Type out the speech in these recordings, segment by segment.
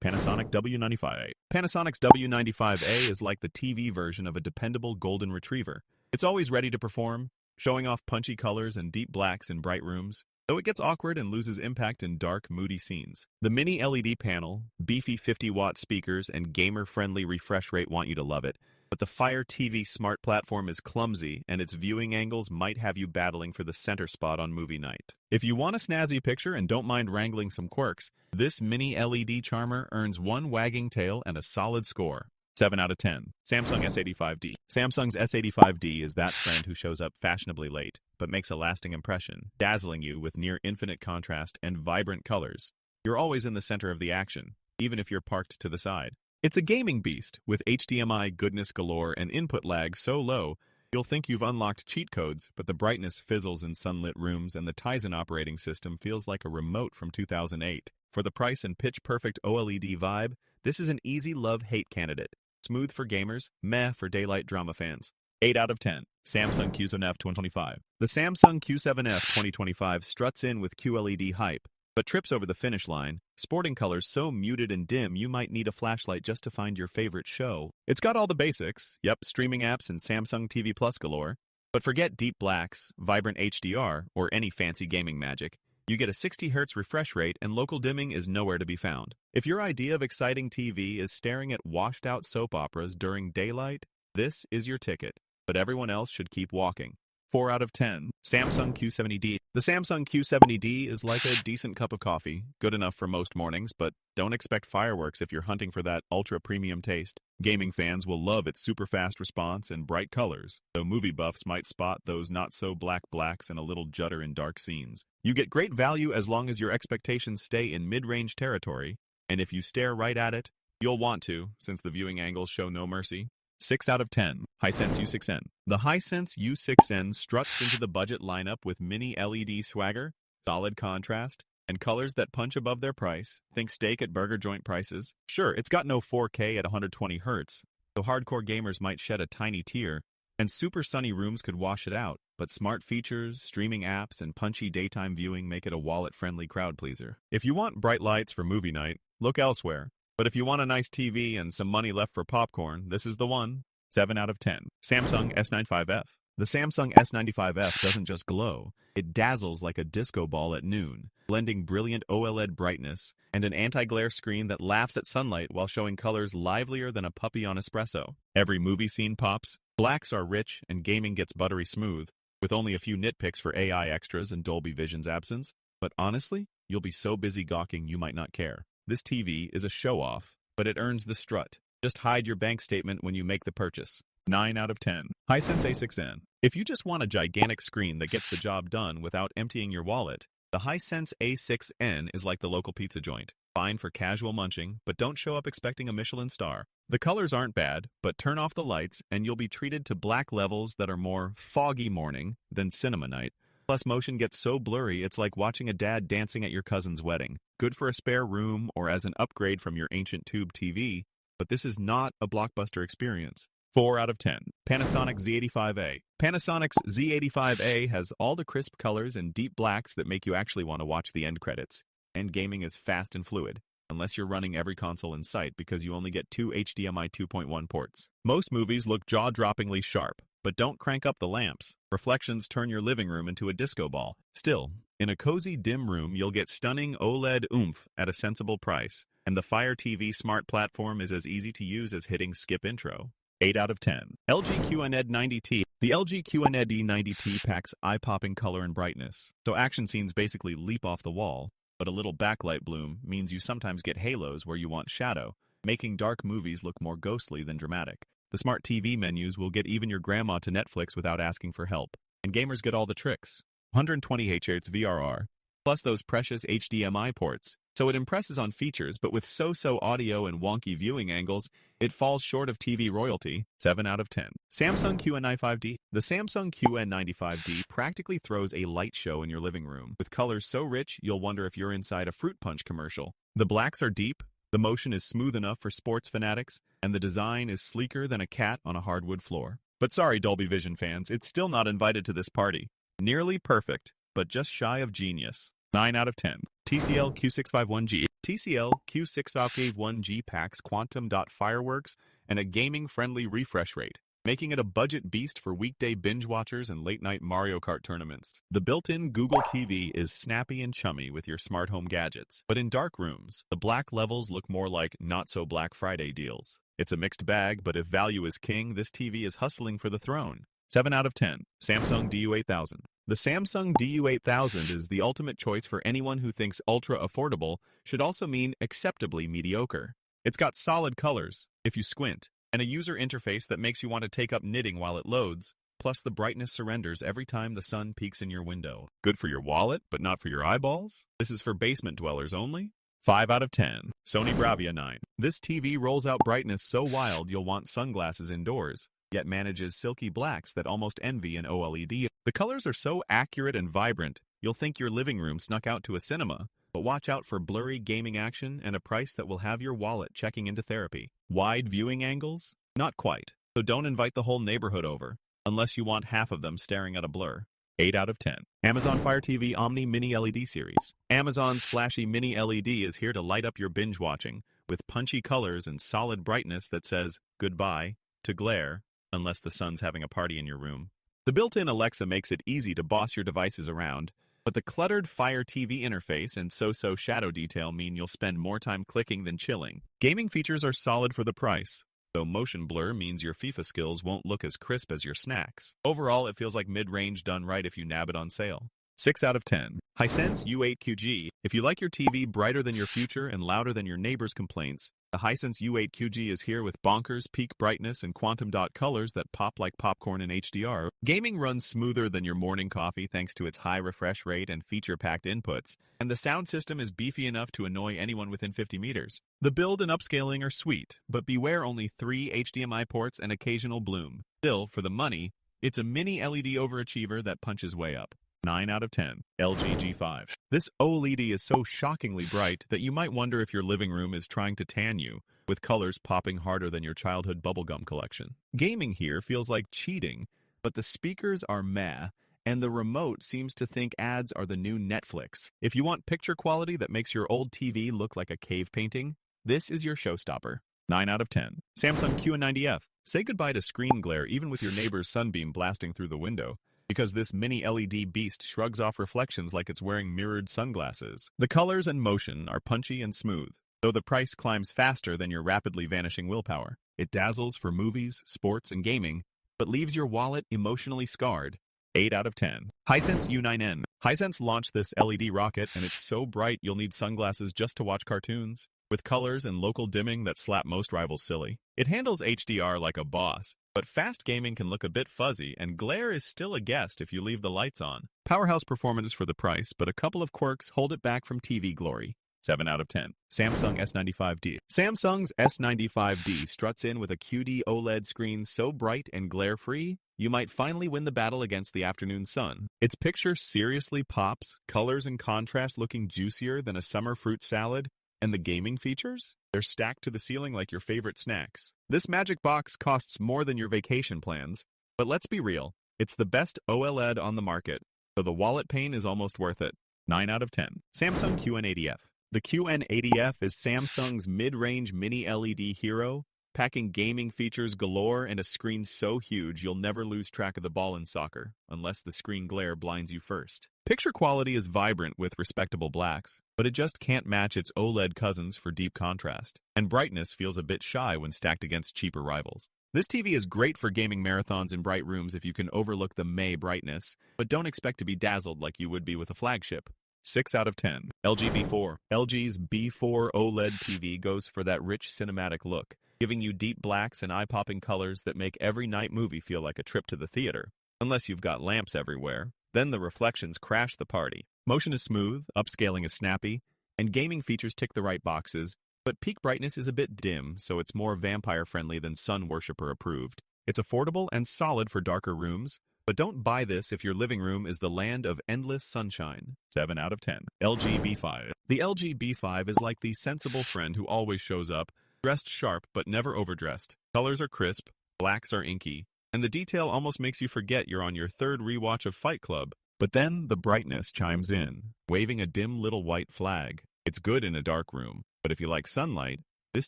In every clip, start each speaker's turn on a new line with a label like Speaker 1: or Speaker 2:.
Speaker 1: Panasonic W95A. Panasonic's W95A is like the TV version of a dependable golden retriever. It's always ready to perform, showing off punchy colors and deep blacks in bright rooms, though it gets awkward and loses impact in dark, moody scenes. The mini LED panel, beefy 50-watt speakers, and gamer-friendly refresh rate want you to love it, but the Fire TV smart platform is clumsy, and its viewing angles might have you battling for the center spot on movie night. If you want a snazzy picture and don't mind wrangling some quirks, this mini LED charmer earns one wagging tail and a solid score. 7 out of 10. Samsung S85D. Samsung's S85D is that friend who shows up fashionably late, but makes a lasting impression, dazzling you with near-infinite contrast and vibrant colors. You're always in the center of the action, even if you're parked to the side. It's a gaming beast, with HDMI goodness galore and input lag so low, you'll think you've unlocked cheat codes, but the brightness fizzles in sunlit rooms and the Tizen operating system feels like a remote from 2008. For the price and pitch-perfect OLED vibe, this is an easy love-hate candidate. Smooth for gamers, meh for daylight drama fans. 8 out of 10. Samsung Q7F 2025. The Samsung Q7F 2025 struts in with QLED hype, but trips over the finish line, sporting colors so muted and dim you might need a flashlight just to find your favorite show. It's got all the basics, streaming apps and Samsung TV Plus galore, but forget deep blacks, vibrant HDR, or any fancy gaming magic. You get a 60Hz refresh rate and local dimming is nowhere to be found. If your idea of exciting TV is staring at washed-out soap operas during daylight, this is your ticket, but everyone else should keep walking. 4 out of 10. Samsung Q70D. The Samsung Q70D is like a decent cup of coffee, good enough for most mornings, but don't expect fireworks if you're hunting for that ultra-premium taste. Gaming fans will love its super-fast response and bright colors, though movie buffs might spot those not-so-black blacks and a little judder in dark scenes. You get great value as long as your expectations stay in mid-range territory, and if you stare right at it, you'll want to, since the viewing angles show no mercy. 6 out of 10. Hisense U6N. The Hisense U6N struts into the budget lineup with mini LED swagger, solid contrast, and colors that punch above their price. Think steak at burger joint prices. Sure, it's got no 4K at 120 Hz, so hardcore gamers might shed a tiny tear, and super sunny rooms could wash it out, but smart features, streaming apps, and punchy daytime viewing make it a wallet-friendly crowd pleaser. If you want bright lights for movie night, look elsewhere. But if you want a nice TV and some money left for popcorn, this is the one. 7 out of 10. Samsung S95F. The Samsung S95F doesn't just glow, it dazzles like a disco ball at noon, blending brilliant OLED brightness and an anti-glare screen that laughs at sunlight while showing colors livelier than a puppy on espresso. Every movie scene pops, blacks are rich, and gaming gets buttery smooth, with only a few nitpicks for AI extras and Dolby Vision's absence. But honestly, you'll be so busy gawking you might not care. This TV is a show-off, but it earns the strut. Just hide your bank statement when you make the purchase. 9 out of 10. Hisense A6N. If you just want a gigantic screen that gets the job done without emptying your wallet, the Hisense A6N is like the local pizza joint. Fine for casual munching, but don't show up expecting a Michelin star. The colors aren't bad, but turn off the lights and you'll be treated to black levels that are more foggy morning than cinema night. Plus, motion gets so blurry it's like watching a dad dancing at your cousin's wedding. Good for a spare room or as an upgrade from your ancient tube TV, but this is not a blockbuster experience. 4 out of 10. Panasonic Z85A. Panasonic's Z85A has all the crisp colors and deep blacks that make you actually want to watch the end credits. And gaming is fast and fluid, unless you're running every console in sight because you only get 2 HDMI 2.1 ports. Most movies look jaw-droppingly sharp, but don't crank up the lamps. Reflections turn your living room into a disco ball. Still, in a cozy, dim room, you'll get stunning OLED oomph at a sensible price, and the Fire TV smart platform is as easy to use as hitting skip intro. 8 out of 10. LG QNED 90T. The LG QNED 90T packs eye-popping color and brightness, so action scenes basically leap off the wall, but a little backlight bloom means you sometimes get halos where you want shadow, making dark movies look more ghostly than dramatic. The smart TV menus will get even your grandma to Netflix without asking for help, and gamers get all the tricks. 120 Hz VRR, plus those precious HDMI ports. So it impresses on features, but with so-so audio and wonky viewing angles, it falls short of TV royalty. 7 out of 10. Samsung QN95D. The Samsung QN95D practically throws a light show in your living room, with colors so rich you'll wonder if you're inside a fruit punch commercial. The blacks are deep, the motion is smooth enough for sports fanatics, and the design is sleeker than a cat on a hardwood floor. But sorry, Dolby Vision fans, it's still not invited to this party. Nearly perfect, but just shy of genius. 9 out of 10. TCL Q651G. TCL Q651G packs quantum dot fireworks and a gaming-friendly refresh rate, making it a budget beast for weekday binge watchers and late-night Mario Kart tournaments. The built-in Google TV is snappy and chummy with your smart home gadgets, but in dark rooms, the black levels look more like not-so-Black Friday deals. It's a mixed bag, but if value is king, this TV is hustling for the throne. 7 out of 10. Samsung DU8000. The Samsung DU8000 is the ultimate choice for anyone who thinks ultra-affordable should also mean acceptably mediocre. It's got solid colors, if you squint, and a user interface that makes you want to take up knitting while it loads, plus the brightness surrenders every time the sun peeks in your window. Good for your wallet, but not for your eyeballs? This is for basement dwellers only? 5 out of 10. Sony Bravia 9. This TV rolls out brightness so wild you'll want sunglasses indoors, yet manages silky blacks that almost envy an OLED. The colors are so accurate and vibrant, you'll think your living room snuck out to a cinema, but watch out for blurry gaming action and a price that will have your wallet checking into therapy. Wide viewing angles? Not quite, so don't invite the whole neighborhood over, unless you want half of them staring at a blur. 8 out of 10. Amazon Fire TV Omni Mini LED Series. Amazon's flashy Mini LED is here to light up your binge watching, with punchy colors and solid brightness that says goodbye to glare, unless the sun's having a party in your room. The built-in Alexa makes it easy to boss your devices around, but the cluttered Fire TV interface and so-so shadow detail mean you'll spend more time clicking than chilling. Gaming features are solid for the price, though motion blur means your FIFA skills won't look as crisp as your snacks. Overall, it feels like mid-range done right if you nab it on sale. 6 out of 10. Hisense U8QG. If you like your TV brighter than your future and louder than your neighbor's complaints, the Hisense U8QG is here with bonkers peak brightness and quantum dot colors that pop like popcorn in HDR. Gaming runs smoother than your morning coffee thanks to its high refresh rate and feature-packed inputs, and the sound system is beefy enough to annoy anyone within 50 meters. The build and upscaling are sweet, but beware only 3 HDMI ports and occasional bloom. Still, for the money, it's a mini LED overachiever that punches way up. 9 out of 10. LG G5. This OLED is so shockingly bright that you might wonder if your living room is trying to tan you, with colors popping harder than your childhood bubblegum collection. Gaming here feels like cheating, but the speakers are meh, and the remote seems to think ads are the new Netflix. If you want picture quality that makes your old TV look like a cave painting, this is your showstopper. 9 out of 10. Samsung Q90F. Say goodbye to screen glare even with your neighbor's sunbeam blasting through the window, because this mini LED beast shrugs off reflections like it's wearing mirrored sunglasses. The colors and motion are punchy and smooth, though the price climbs faster than your rapidly vanishing willpower. It dazzles for movies, sports, and gaming, but leaves your wallet emotionally scarred. 8 out of 10. Hisense U9N. Hisense launched this LED rocket, and it's so bright you'll need sunglasses just to watch cartoons, with colors and local dimming that slap most rivals silly. It handles HDR like a boss, but fast gaming can look a bit fuzzy, and glare is still a guest if you leave the lights on. Powerhouse performance for the price, but a couple of quirks hold it back from TV glory. 7 out of 10. Samsung S95D. Samsung's S95D struts in with a QD OLED screen so bright and glare-free, you might finally win the battle against the afternoon sun. Its picture seriously pops, colors and contrast looking juicier than a summer fruit salad, and the gaming features? They're stacked to the ceiling like your favorite snacks. This magic box costs more than your vacation plans, but let's be real, it's the best OLED on the market, so the wallet pain is almost worth it. 9 out of 10. Samsung QN80F. The QN80F is Samsung's mid-range mini LED hero, packing gaming features galore and a screen so huge you'll never lose track of the ball in soccer, unless the screen glare blinds you first. Picture quality is vibrant with respectable blacks, but it just can't match its OLED cousins for deep contrast, and brightness feels a bit shy when stacked against cheaper rivals. This TV is great for gaming marathons in bright rooms if you can overlook the May brightness, but don't expect to be dazzled like you would be with a flagship. 6 out of 10. LG B4. LG's B4 OLED TV goes for that rich cinematic look, giving you deep blacks and eye-popping colors that make every night movie feel like a trip to the theater. Unless you've got lamps everywhere, then the reflections crash the party. Motion is smooth, upscaling is snappy, and gaming features tick the right boxes, but peak brightness is a bit dim, so it's more vampire-friendly than sun worshipper approved. It's affordable and solid for darker rooms, but don't buy this if your living room is the land of endless sunshine. 7 out of 10. LG B5. The LG B5 is like the sensible friend who always shows up, dressed sharp but never overdressed. Colors are crisp, blacks are inky, and the detail almost makes you forget you're on your third rewatch of Fight Club. But then the brightness chimes in, waving a dim little white flag. It's good in a dark room, but if you like sunlight, this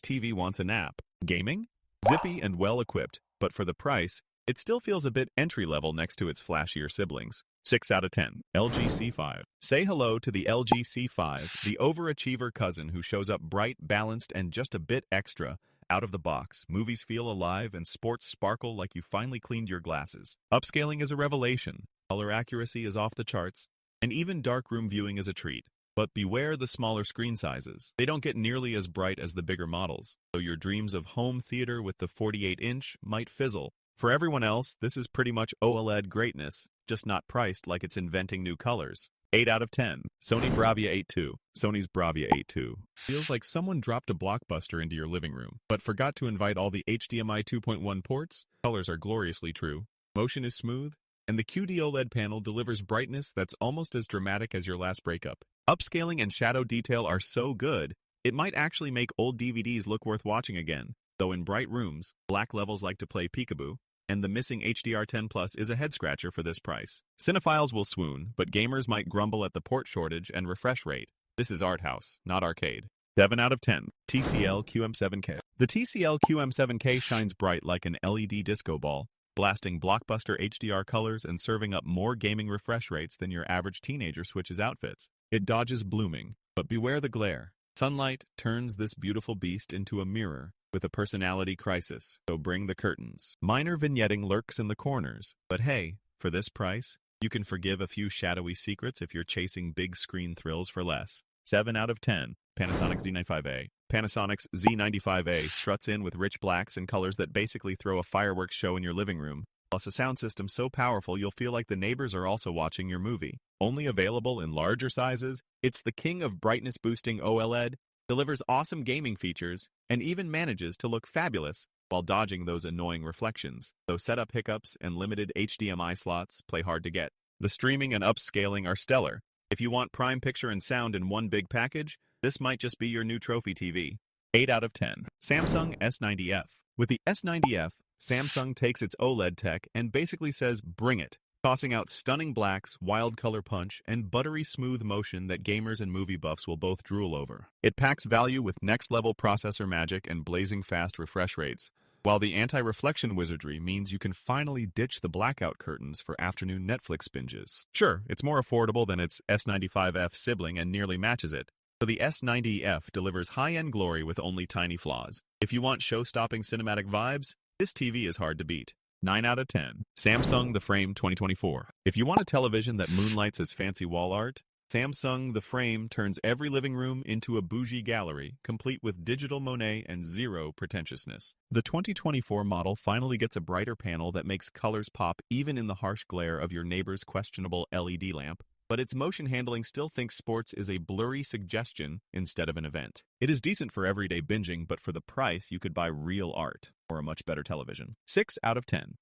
Speaker 1: TV wants a nap. Gaming? Zippy and well-equipped, but for the price, it still feels a bit entry-level next to its flashier siblings. 6 out of 10. LG C5. Say hello to the LG C5, the overachiever cousin who shows up bright, balanced, and just a bit extra. Out of the box, movies feel alive and sports sparkle like you finally cleaned your glasses. Upscaling is a revelation. Color accuracy is off the charts, and even darkroom viewing is a treat. But beware the smaller screen sizes. They don't get nearly as bright as the bigger models, so your dreams of home theater with the 48-inch might fizzle. For everyone else, this is pretty much OLED greatness, just not priced like it's inventing new colors. 8 out of 10. Sony Bravia 8 II. Sony's Bravia 8 II feels like someone dropped a blockbuster into your living room, but forgot to invite all the HDMI 2.1 ports. Colors are gloriously true. Motion is smooth, and the QD OLED panel delivers brightness that's almost as dramatic as your last breakup. Upscaling and shadow detail are so good, it might actually make old DVDs look worth watching again. Though in bright rooms, black levels like to play peekaboo, and the missing HDR10 Plus is a head-scratcher for this price. Cinephiles will swoon, but gamers might grumble at the port shortage and refresh rate. This is art house, not arcade. 7 out of 10. TCL QM7K. The TCL QM7K shines bright like an LED disco ball, blasting blockbuster HDR colors and serving up more gaming refresh rates than your average teenager switches outfits. It dodges blooming, but beware the glare. Sunlight turns this beautiful beast into a mirror with a personality crisis, so bring the curtains. Minor vignetting lurks in the corners, but hey, for this price, you can forgive a few shadowy secrets if you're chasing big screen thrills for less. 7 out of 10. Panasonic Z95A. Panasonic's Z95A struts in with rich blacks and colors that basically throw a fireworks show in your living room, plus a sound system so powerful you'll feel like the neighbors are also watching your movie. Only available in larger sizes, it's the king of brightness-boosting OLED, delivers awesome gaming features, and even manages to look fabulous while dodging those annoying reflections, though setup hiccups and limited HDMI slots play hard to get. The streaming and upscaling are stellar. If you want prime picture and sound in one big package, this might just be your new trophy TV. 8 out of 10. Samsung S90F. With the S90F, Samsung takes its OLED tech and basically says, bring it, tossing out stunning blacks, wild color punch, and buttery smooth motion that gamers and movie buffs will both drool over. It packs value with next-level processor magic and blazing fast refresh rates, while the anti-reflection wizardry means you can finally ditch the blackout curtains for afternoon Netflix binges. Sure, it's more affordable than its S95F sibling and nearly matches it, so the S90F delivers high-end glory with only tiny flaws. If you want show-stopping cinematic vibes, this TV is hard to beat. 9 out of 10. Samsung The Frame 2024. If you want a television that moonlights as fancy wall art, Samsung The Frame turns every living room into a bougie gallery, complete with digital Monet and zero pretentiousness. The 2024 model finally gets a brighter panel that makes colors pop even in the harsh glare of your neighbor's questionable LED lamp, but its motion handling still thinks sports is a blurry suggestion instead of an event. It is decent for everyday binging, but for the price, you could buy real art or a much better television. 6 out of 10.